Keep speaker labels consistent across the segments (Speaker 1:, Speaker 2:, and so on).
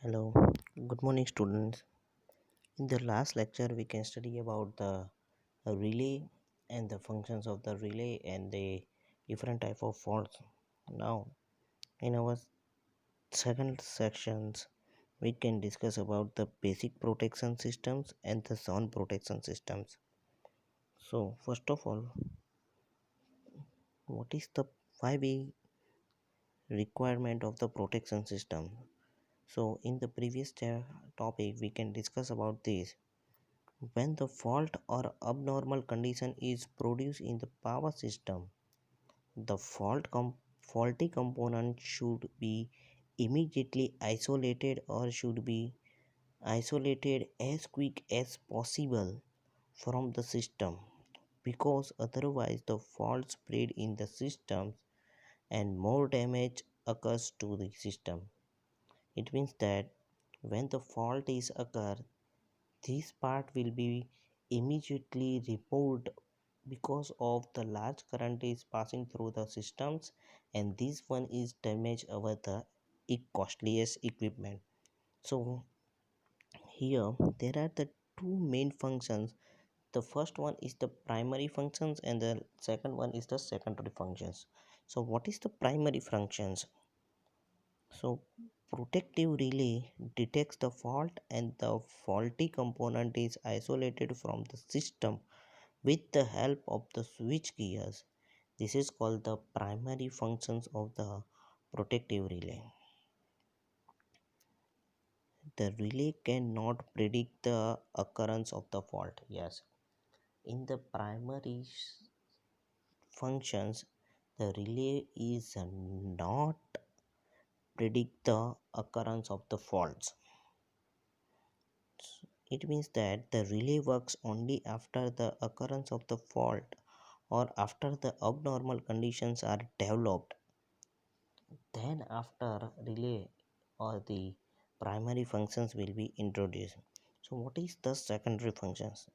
Speaker 1: Hello, good morning, students. In the last lecture, we can study about the relay and the functions of the relay and the different type of faults. Now, in our second sections, we can discuss about the basic protection systems and the zone protection systems. So, first of all, what is the why we requirement of the protection system? So, in the previous topic, we can discuss about this. When the fault or abnormal condition is produced in the power system, the faulty component should be immediately isolated or should be isolated as quick as possible from the system, because otherwise the fault spread in the system and more damage occurs to the system. It means that when the fault is occur, this part will be immediately removed because of the large current is passing through the systems, and this one is damage over the costliest equipment. So here there are the two main functions. The first one is the primary functions and the second one is the secondary functions. So what is the primary functions? So protective relay detects the fault and the faulty component is isolated from the system with the help of the switch gears. This is called the primary functions of the protective relay. The relay cannot predict the occurrence of the fault. Yes, in the primary functions, the relay is not predict the occurrence of the faults. It means that the relay works only after the occurrence of the fault or after the abnormal conditions are developed. Then after relay or the primary functions will be introduced. So what is the secondary functions?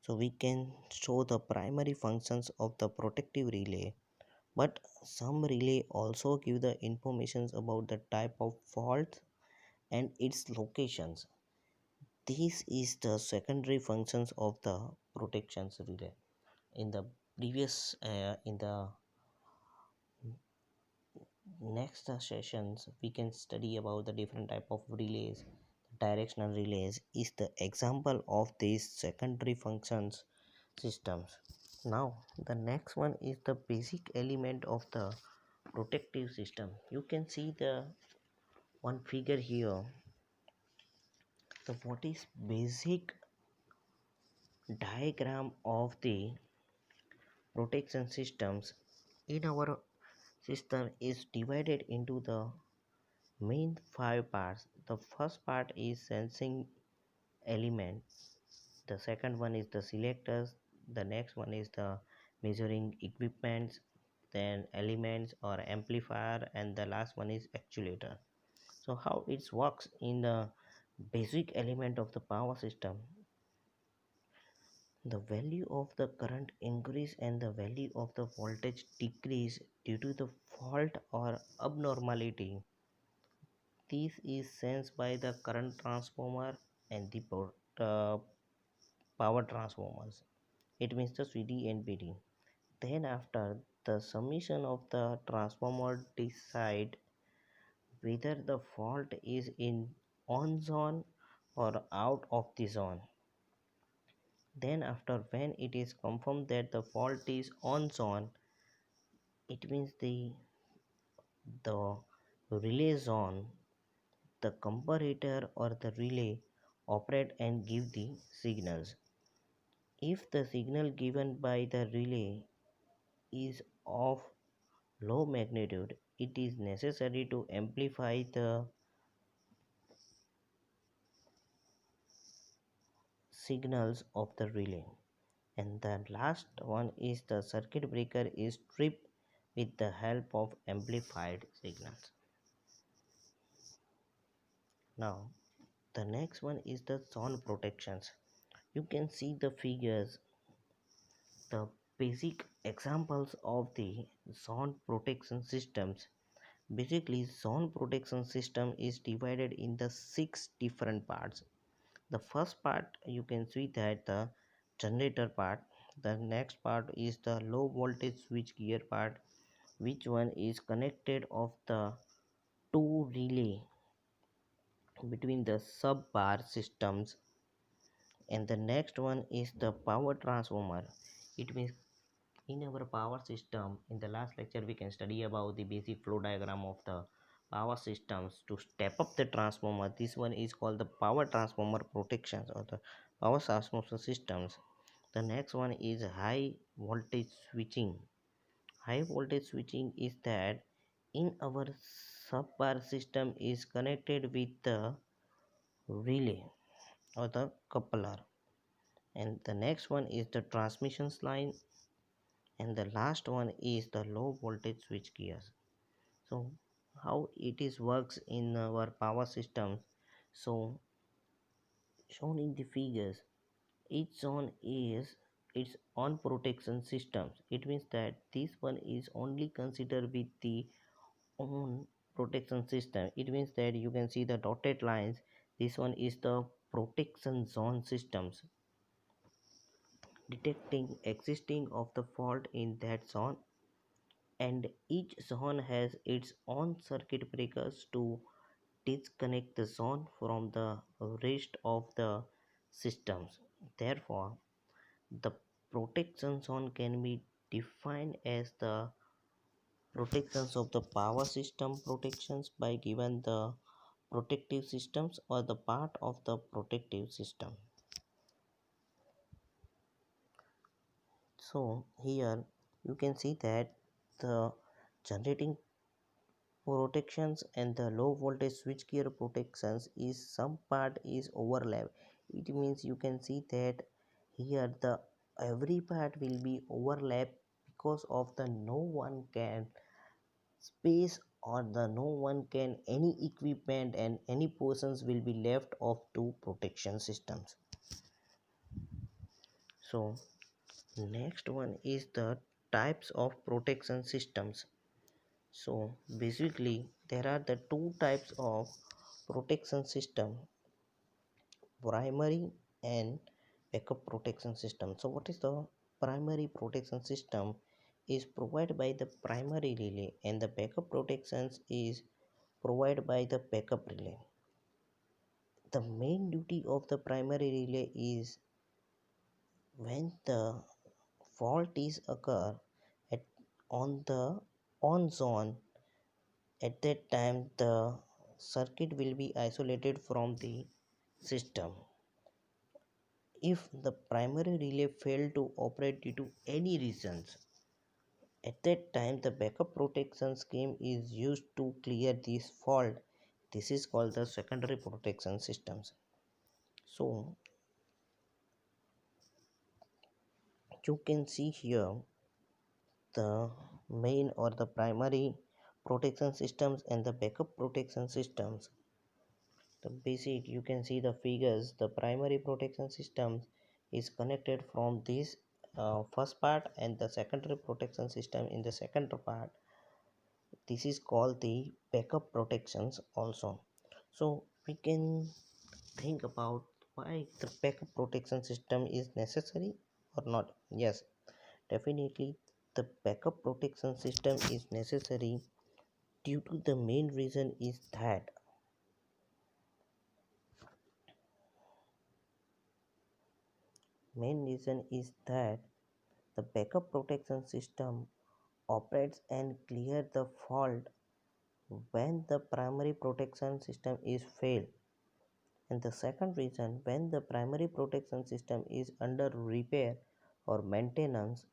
Speaker 1: So we can show the primary functions of the protective relay, but some relay also give the informations about the type of fault and its locations. This is the secondary functions of the protections relay. In the previous in the next sessions we can study about the different type of relays. Directional relays is the example of these secondary functions systems. Now the next one is the basic element of the protective system. You can see the one figure here. The what is basic diagram of the protection systems in our system is divided into the main five parts. The first part is sensing element, the second one is the selectors, the next one is the measuring equipments, then elements or amplifier, and the last one is actuator. So how it works in the basic element of the power system? The value of the current increase and the value of the voltage decrease due to the fault or abnormality. This is sensed by the current transformer and the power transformers. It means the CD and BD. Then after the summation of the transformer decide whether the fault is in on zone or out of the zone. Then after when it is confirmed that the fault is on zone, it means the relay zone, the comparator or the relay operate and give the signals. If the signal given by the relay is of low magnitude, it is necessary to amplify the signals of the relay. And the last one is the circuit breaker is tripped with the help of amplified signals. Now the next one is the zone protections. You can see the figures. The basic examples of the zone protection systems Basically, zone protection system is divided in the six different parts. The first part you can see that the generator part. The next part is the low voltage switch gear part, which one is connected of the two relay between the sub bar systems, and the next one is the power transformer. It means in our power system, in the last lecture we can study about the basic flow diagram of the power systems. To step up the transformer, this one is called the power transformer protections or the power transformer systems. The next one is high voltage switching. High voltage switching is that in our sub bar system is connected with the relay or the coupler, and the next one is the transmissions line, and the last one is the low voltage switch gears. So how it is works in our power systems, so shown in the figures, each zone is its own protection systems. It means that this one is only considered with the own protection system. It means that you can see the dotted lines, this one is the protection zone systems, detecting existing of the fault in that zone, and each zone has its own circuit breakers to disconnect the zone from the rest of the systems. Therefore, the protection zone can be defined as the protections of the power system protections by given the protective systems or the part of the protective system. So here you can see that the generating protections and the low voltage switchgear protections is some part is overlap. It means you can see that here the every part will be overlap because of the no one can space or the no one can any equipment and any portions will be left of two protection systems. So next one is the types of protection systems. So basically there are the two types of protection system, primary and backup protection system. So what is the primary protection system is provided by the primary relay, and the backup protections is provided by the backup relay. The main duty of the primary relay is when the fault is occur at on the on zone, at that time the circuit will be isolated from the system. If the primary relay failed to operate due to any reasons, at that time the backup protection scheme is used to clear this fault. This is called the secondary protection systems. So you can see here the main or the primary protection systems and the backup protection systems. The basic you can see the figures, the primary protection systems is connected from this first part, and the secondary protection system in the second part, this is called the backup protections also. So we can think about why the backup protection system is necessary or not. Yes, definitely the backup protection system is necessary due to the main reason is that main reason is that the backup protection system operates and clear the fault when the primary protection system is failed. And the second reason, when the primary protection system is under repair or maintenance,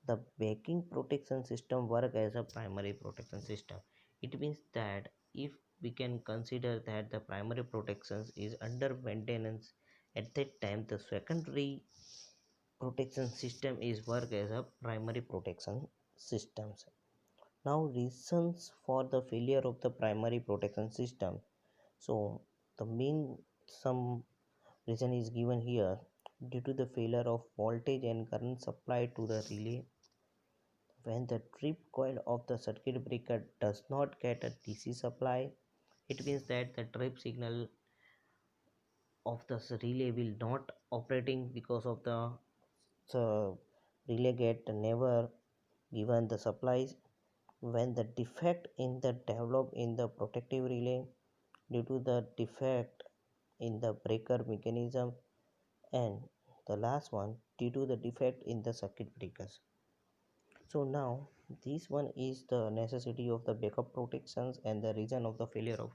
Speaker 1: the backing protection system work as a primary protection system. It means that if we can consider that the primary protection is under maintenance, at that time the secondary protection system is work as a primary protection systems. Now reasons for the failure of the primary protection system. So the main some reason is given here: due to the failure of voltage and current supply to the relay, when the trip coil of the circuit breaker does not get a DC supply, it means that the trip signal of the relay will not operating because of the relay get never given the supplies. When the defect in the develop in the protective relay due to the defect in the breaker mechanism, and the last one due to the defect in the circuit breakers. So now this one is the necessity of the backup protections and the reason of the failure of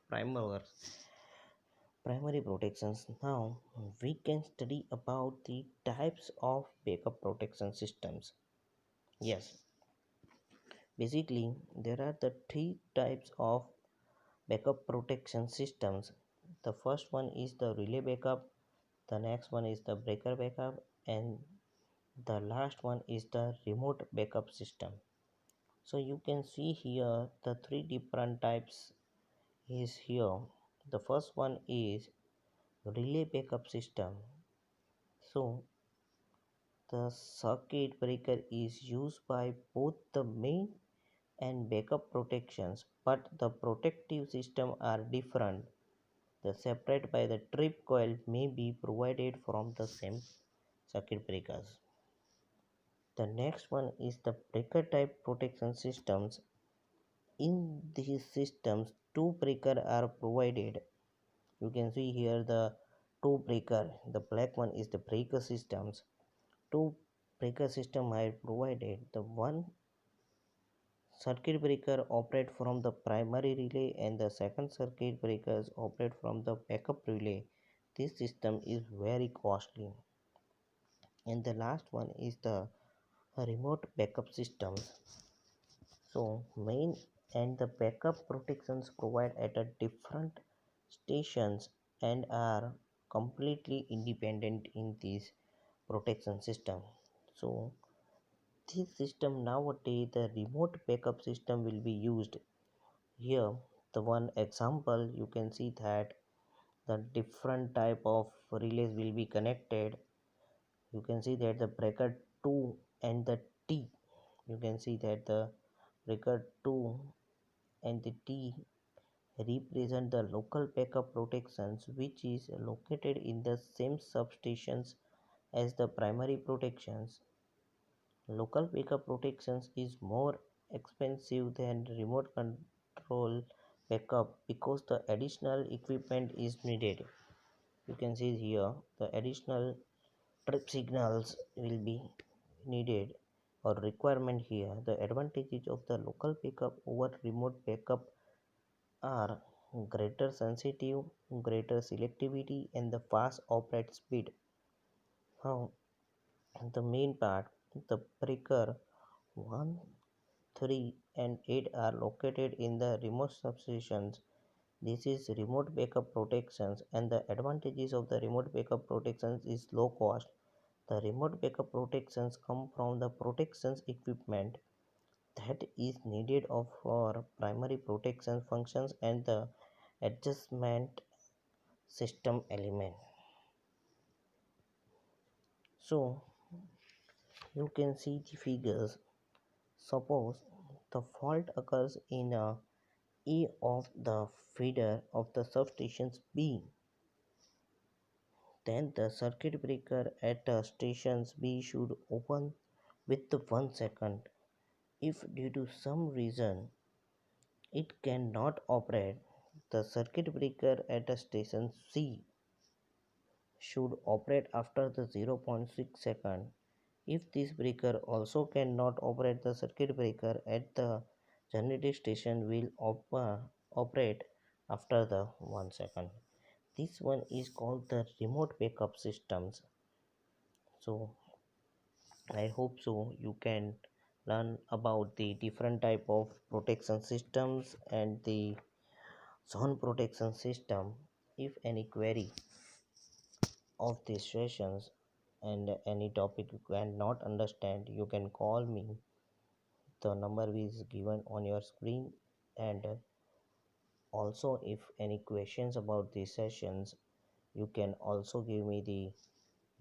Speaker 1: primary protections. Now we can study about the types of backup protection systems. Yes, basically there are the three types of backup protection systems. The first one is the relay backup, the next one is the breaker backup, and the last one is the remote backup system. So you can see here the three different types is here. The first one is relay backup system. So the circuit breaker is used by both the main and backup protections, but the protective system are different. The separate by the trip coil may be provided from the same circuit breakers. The next one is the breaker type protection systems. In these systems, two breaker are provided. You can see here the two breaker. The black one is the breaker systems. Two breaker system are provided. The one circuit breaker operate from the primary relay and the second circuit breakers operate from the backup relay. This system is very costly. And the last one is the remote backup systems. So main and the backup protections provide at a different stations and are completely independent in this protection system. So this system nowadays the remote backup system will be used. Here the one example you can see that the different type of relays will be connected. You can see that the breaker 2 and the T, you can see that the breaker 2 and the T represent the local backup protections which is located in the same substations as the primary protections. Local backup protections is more expensive than remote control backup because the additional equipment is needed. You can see here the additional trip signals will be needed or requirement here. The advantages of the local backup over remote backup are greater sensitive, greater selectivity, and the fast operate speed. Now, the main part, the breaker 1, 3, and 8 are located in the remote substations. This is remote backup protections, and the advantages of the remote backup protections is low cost. The remote backup protections come from the protections equipment that is needed of for primary protection functions and the adjustment system element. So you can see the figures. Suppose the fault occurs in A of the feeder of the substations B, then the circuit breaker at stations B should open with the 1 second. If due to some reason it cannot operate, the circuit breaker at a station C should operate after the 0.6 second. If this breaker also cannot operate, the circuit breaker at the generating station will operate after the 1 second. This one is called the remote backup systems. So I hope so you can learn about the different type of protection systems and the zone protection system. If any query of these sessions and any topic you cannot understand, you can call me. The number is given on your screen. And also if any questions about these sessions, you can also give me the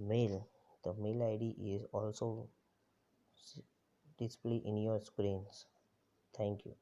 Speaker 1: mail. The mail id is also display in your screens. Thank you.